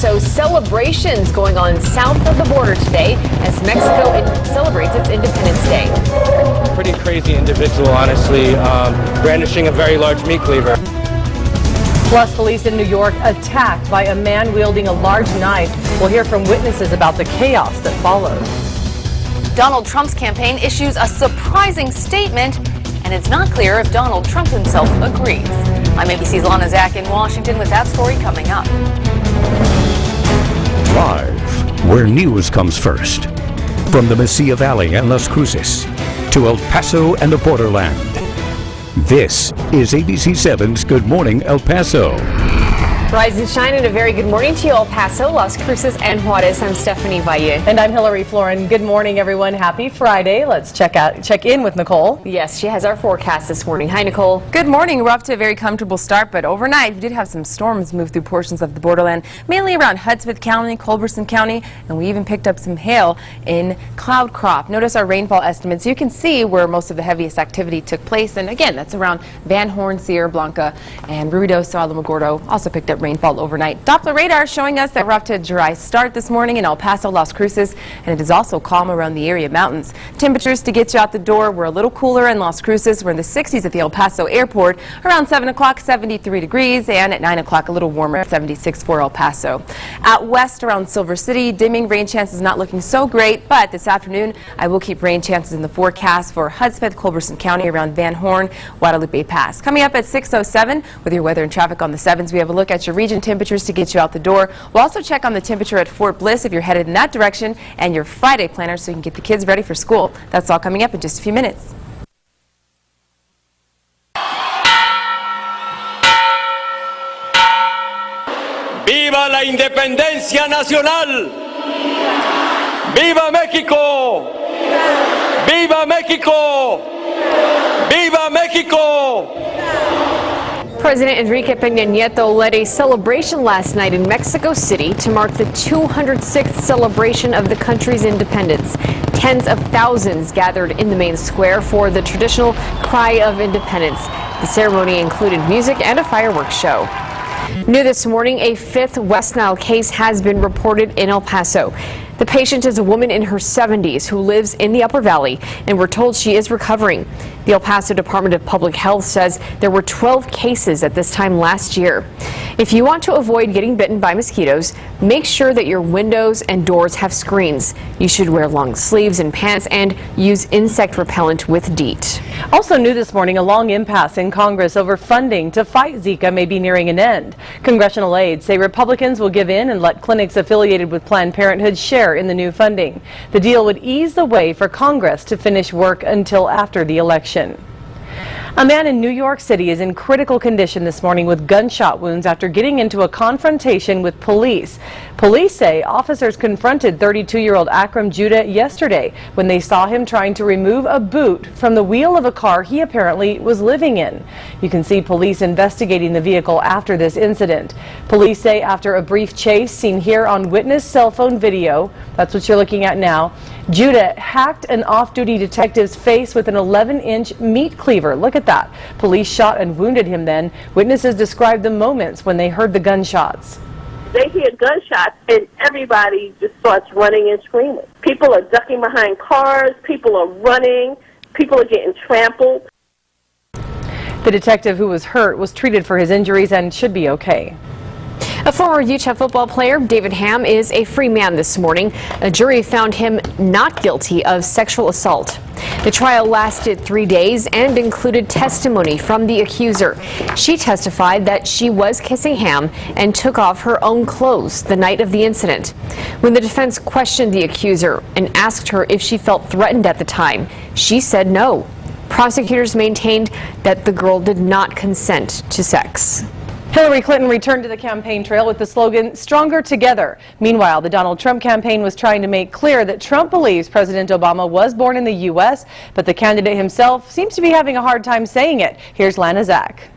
Paso, celebrations going on south of the border today as Mexico celebrates its Independence Day. Pretty crazy individual, honestly, brandishing a very large meat cleaver. Plus, police in New York attacked by a man wielding a large knife. We'll hear from witnesses about the chaos that followed. Donald Trump's campaign issues a surprising statement, and it's not clear if Donald Trump himself agrees. I'm ABC's Lana Zach in Washington with that story coming up. Live, where news comes first. From the Mesilla Valley and Las Cruces to El Paso and the borderland. This is ABC7's Good Morning El Paso. Rise and shine and a very good morning to you, El Paso, Las Cruces, and Juarez. I'm Stephanie Valle. And I'm Hillary Floren. Good morning, everyone. Happy Friday. Let's check in with Nicole. Yes, she has our forecast this morning. Hi, Nicole. Good morning. We're off to a very comfortable start, but overnight we did have some storms move through portions of the borderland, mainly around Hudspeth County, Culberson County, and we even picked up some hail in Cloud Crop. Notice our rainfall estimates. You can see where most of the heaviest activity took place, and again, that's around Van Horn, Sierra Blanca, and Ruidoso, Alamogordo. Also picked up rainfall overnight. Doppler radar showing us that we're off to a dry start this morning in El Paso, Las Cruces, and it is also calm around the area mountains. Temperatures to get you out the door were a little cooler in Las Cruces. We're in the 60s at the El Paso airport. Around 7 o'clock, 73 degrees, and at 9 o'clock, a little warmer, 76 for El Paso. Out west around Silver City, dimming rain chances not looking so great, but this afternoon I will keep rain chances in the forecast for Hudspeth, Culberson County, around Van Horn, Guadalupe Pass. Coming up at 6:07 with your weather and traffic on the 7s, we have a look at your region temperatures to get you out the door. We'll also check on the temperature at Fort Bliss if you're headed in that direction, and your Friday planner so you can get the kids ready for school. That's all coming up in just a few minutes. ¡Viva la independencia nacional! ¡Viva México! ¡Viva México! ¡Viva México! President Enrique Peña Nieto led a celebration last night in Mexico City to mark the 206th celebration of the country's independence. Tens of thousands gathered in the main square for the traditional Cry of Independence. The ceremony included music and a fireworks show. New this morning, a fifth West Nile case has been reported in El Paso. The patient is a woman in her 70s who lives in the Upper Valley, and we're told she is recovering. The El Paso Department of Public Health says there were 12 cases at this time last year. If you want to avoid getting bitten by mosquitoes, make sure that your windows and doors have screens. You should wear long sleeves and pants and use insect repellent with DEET. Also new this morning, a long impasse in Congress over funding to fight Zika may be nearing an end. Congressional aides say Republicans will give in and let clinics affiliated with Planned Parenthood share in the new funding. The deal would ease the way for Congress to finish work until after the election. A man in New York City is in critical condition this morning with gunshot wounds after getting into a confrontation with police. Police say officers confronted 32-year-old Akram Judah yesterday when they saw him trying to remove a boot from the wheel of a car he apparently was living in. You can see police investigating the vehicle after this incident. Police say after a brief chase seen here on witness cell phone video, that's what you're looking at now, Judah hacked an off-duty detective's face with an 11-inch meat cleaver. Look at that. Police shot and wounded him then. Witnesses described the moments when they heard the gunshots. They hear gunshots and everybody just starts running and screaming. People are ducking behind cars, people are running, people are getting trampled. The detective who was hurt was treated for his injuries and should be okay. A former Utah football player, David Ham, is a free man this morning. A jury found him not guilty of sexual assault. The trial lasted 3 days and included testimony from the accuser. She testified that she was kissing Ham and took off her own clothes the night of the incident. When the defense questioned the accuser and asked her if she felt threatened at the time, she said no. Prosecutors maintained that the girl did not consent to sex. Hillary Clinton returned to the campaign trail with the slogan, "Stronger Together." Meanwhile, the Donald Trump campaign was trying to make clear that Trump believes President Obama was born in the U.S., but the candidate himself seems to be having a hard time saying it. Here's Lana Zach.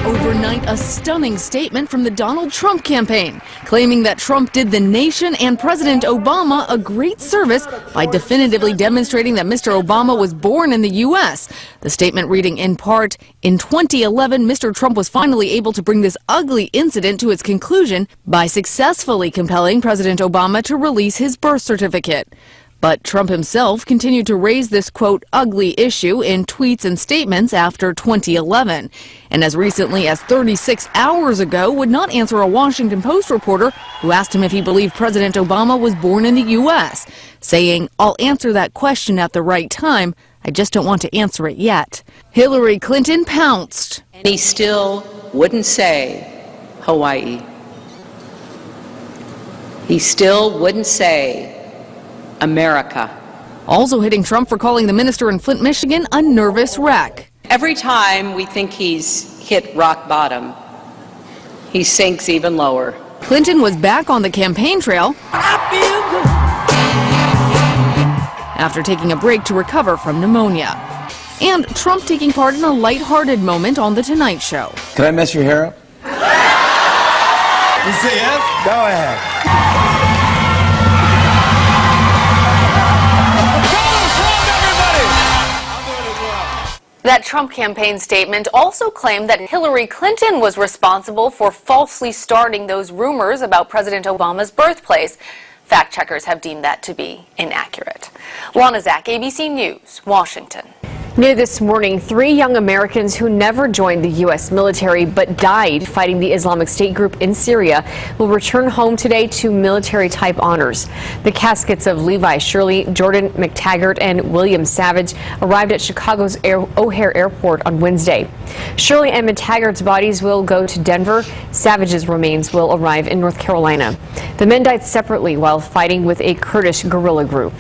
Overnight, a stunning statement from the Donald Trump campaign, claiming that Trump did the nation and President Obama a great service by definitively demonstrating that Mr. Obama was born in the U.S. The statement reading in part, in 2011, Mr. Trump was finally able to bring this ugly incident to its conclusion by successfully compelling President Obama to release his birth certificate. But Trump himself continued to raise this, quote, ugly issue in tweets and statements after 2011. And as recently as 36 hours ago, would not answer a Washington Post reporter who asked him if he believed President Obama was born in the U.S., saying, I'll answer that question at the right time. I just don't want to answer it yet. Hillary Clinton pounced. And he still wouldn't say Hawaii. He still wouldn't say America. Also hitting Trump for calling the minister in Flint, Michigan, a nervous wreck. Every time we think he's hit rock bottom, he sinks even lower. Clinton was back on the campaign trail after taking a break to recover from pneumonia. And Trump taking part in a lighthearted moment on The Tonight Show. Can I mess your hair up? You say yes? Go ahead. That Trump campaign statement also claimed that Hillary Clinton was responsible for falsely starting those rumors about President Obama's birthplace. Fact checkers have deemed that to be inaccurate. Lana Zach, ABC News, Washington. New this morning, 3 young Americans who never joined the U.S. military but died fighting the Islamic State group in Syria will return home today to military-type honors. The caskets of Levi Shirley, Jordan McTaggart, and William Savage arrived at Chicago's O'Hare Airport on Wednesday. Shirley and McTaggart's bodies will go to Denver. Savage's remains will arrive in North Carolina. The men died separately while fighting with a Kurdish guerrilla group.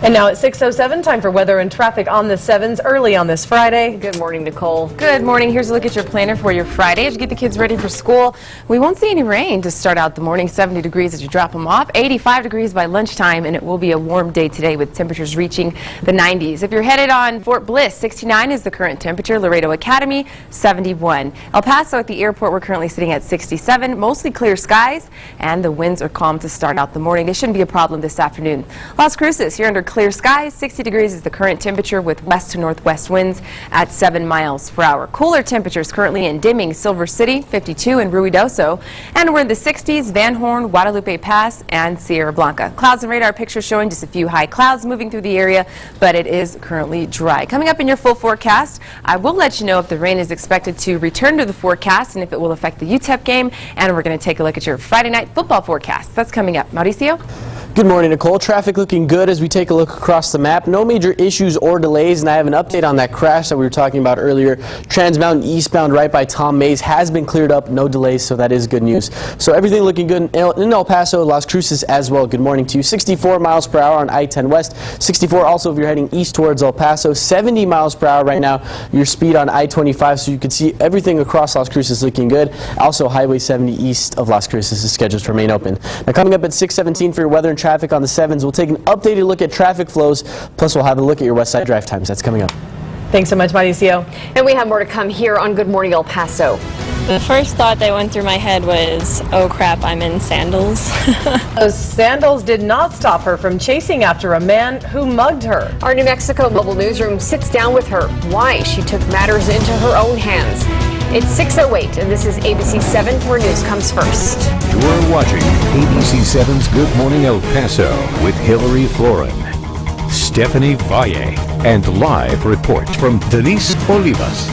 And now at 6:07, time for weather and traffic on the 7s early on this Friday. Good morning, Nicole. Good morning. Here's a look at your planner for your Friday as you get the kids ready for school. We won't see any rain to start out the morning. 70 degrees as you drop them off. 85 degrees by lunchtime, and it will be a warm day today with temperatures reaching the 90s. If you're headed on Fort Bliss, 69 is the current temperature. Laredo Academy, 71. El Paso at the airport, we're currently sitting at 67. Mostly clear skies, and the winds are calm to start out the morning. They shouldn't be a problem this afternoon. Las Cruces, you're under clear skies. 60 degrees is the current temperature with west to northwest winds at 7 miles per hour. Cooler temperatures currently in dimming Silver City, 52 in Ruidoso, and we're in the 60s, Van Horn, Guadalupe Pass, and Sierra Blanca. Clouds and radar pictures showing just a few high clouds moving through the area, but it is currently dry. Coming up in your full forecast, I will let you know if the rain is expected to return to the forecast and if it will affect the UTEP game, and we're going to take a look at your Friday night football forecast. That's coming up. Mauricio? Good morning, Nicole. Traffic looking good as we take a look across the map. No major issues or delays, and I have an update on that crash that we were talking about earlier. Trans Mountain eastbound right by Tom Mays has been cleared up. No delays, so that is good news. So everything looking good in El Paso, Las Cruces as well. Good morning to you. 64 miles per hour on I-10 West. 64 also if you're heading east towards El Paso. 70 miles per hour right now, your speed on I-25, so you can see everything across Las Cruces looking good. Also, Highway 70 east of Las Cruces is scheduled to remain open. Now coming up at 6:17 for your weather and traffic on the 7s. We'll take an updated look at traffic flows, plus we'll have a look at your west side drive times. That's coming up. Thanks so much, Mauricio. And we have more to come here on Good Morning El Paso. The first thought that went through my head was, oh crap, I'm in sandals. Those sandals did not stop her from chasing after a man who mugged her. Our New Mexico Mobile Newsroom sits down with her. Why she took matters into her own hands. It's 6:08, and this is ABC 7, where news comes first. You're watching ABC 7's Good Morning El Paso with Hillary Floren, Stephanie Valle, and live reports from Denise Olivas.